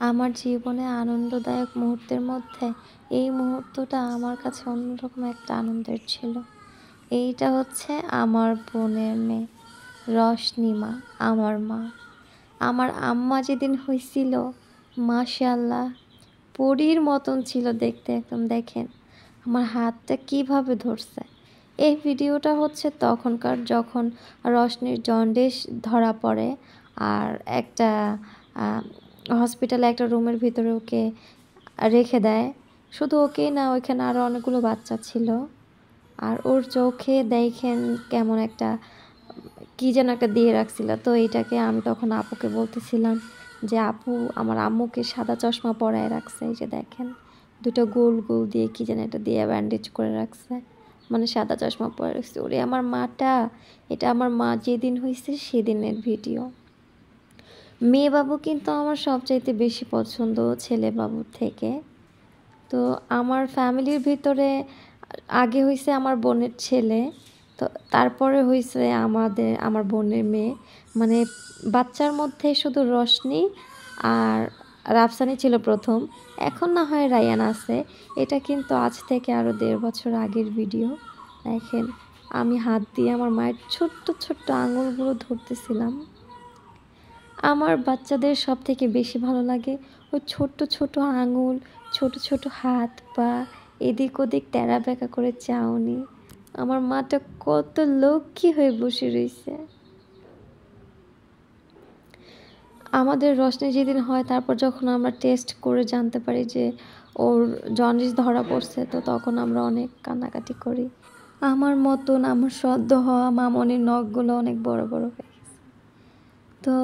আমার জীবনে আনন্দদায়ক মুহূর্তের মধ্যে এই মুহূর্তটা আমার কাছে অন্যরকম একটা আনন্দের ছিল। এইটা হচ্ছে আমার বোনের মেয়ে রশনিমা, আমার মা। আমার আম্মা যেদিন হইছিল, মাশাআল্লাহ পরীর মতন ছিল দেখতে, একদম দেখেন আমার হাতটা কিভাবে ধরছে। এই ভিডিওটা হচ্ছে তখনকার, যখন রশনির জন্ডিস ধরা পড়ে আর একটা হসপিটালে একটা রুমের ভিতরে ওকে রেখে দেয়। শুধু ওকেই না, ওইখানে আরও অনেকগুলো বাচ্চা ছিল। আর ওর চোখে দেখেন কেমন একটা কী যেন একটা দিয়ে রাখছিল। তো এইটাকে আমি তখন আপুকে বলতেছিলাম যে আপু, আমার আম্মুকে সাদা চশমা পরায় রাখছে, এই যে দেখেন দুটো গোল গোল দিয়ে কী যেন একটা দিয়ে ব্যান্ডেজ করে রাখছে, মানে সাদা চশমা পরে রাখছে। ওরে আমার মাটা, এটা আমার মা যেদিন হয়েছে সেদিনের ভিডিও। মেয়ে বাবু কিন্তু আমার সবচাইতে বেশি পছন্দ ছেলে বাবুর থেকে। তো আমার ফ্যামিলির ভিতরে আগে হয়েছে আমার বোনের ছেলে, তো তারপরে হয়েছে আমার বোনের মেয়ে। মানে বাচ্চার মধ্যে শুধু রশনি আর রাফসানি ছিল প্রথম, এখন না হয় রায়ান আছে। এটা কিন্তু আজ থেকে আরও 1.5 বছর আগের ভিডিও। দেখেন আমি হাত দিয়ে আমার মায়ের ছোট্ট ছোট্ট আঙুলগুলো ধরতেছিলাম। আমার বাচ্চাদের সব থেকে বেশি ভালো লাগে ওই ছোট্ট ছোট আঙুল, ছোট ছোট হাত পা, এদিক ওদিক টেরা বেঁকা করে চাউনি। আমার মাটা কত লক্ষ্মী হয়ে বসে রয়েছে। আমাদের রশনি যেদিন হয়, তারপর যখন আমরা টেস্ট করে জানতে পারি যে ওর জন্ডিস ধরা পড়ছে, তো তখন আমরা অনেক কান্নাকাটি করি। আমার মতন আমার সদ্য হওয়া মামনির নখগুলো অনেক বড় বড় হয়ে গেছে। তো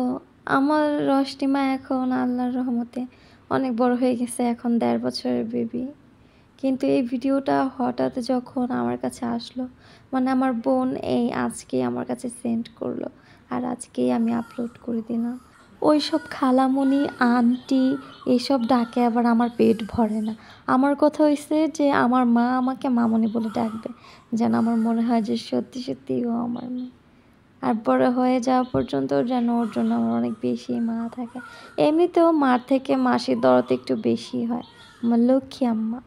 আমার রশনিমা এখন আল্লাহর রহমতে অনেক বড় হয়ে গেছে, এখন 1.5 বছরের বেবি। কিন্তু এই ভিডিওটা হঠাৎ যখন আমার কাছে আসলো, মানে আমার বোন এই আজকেই আমার কাছে সেন্ড করলো, আর আজকেই আমি আপলোড করে দিলাম। ওই সব খালামণি আন্টি এইসব ডাকে আবার আমার পেট ভরে না। আমার কথা হয়েছে যে আমার মা আমাকে মামনি বলে ডাকবে, যেন আমার মনে হয় যে সত্যি সত্যি ও আমার মেয়ে। আর বড় হয়ে যাওয়া পর্যন্ত যেন ওর জন্য আমার অনেক বেশি মায়া থাকে। এমনিতেও মার থেকে মাসির দরদ একটু বেশি হয়, আমার লক্ষ্মী আম্মা।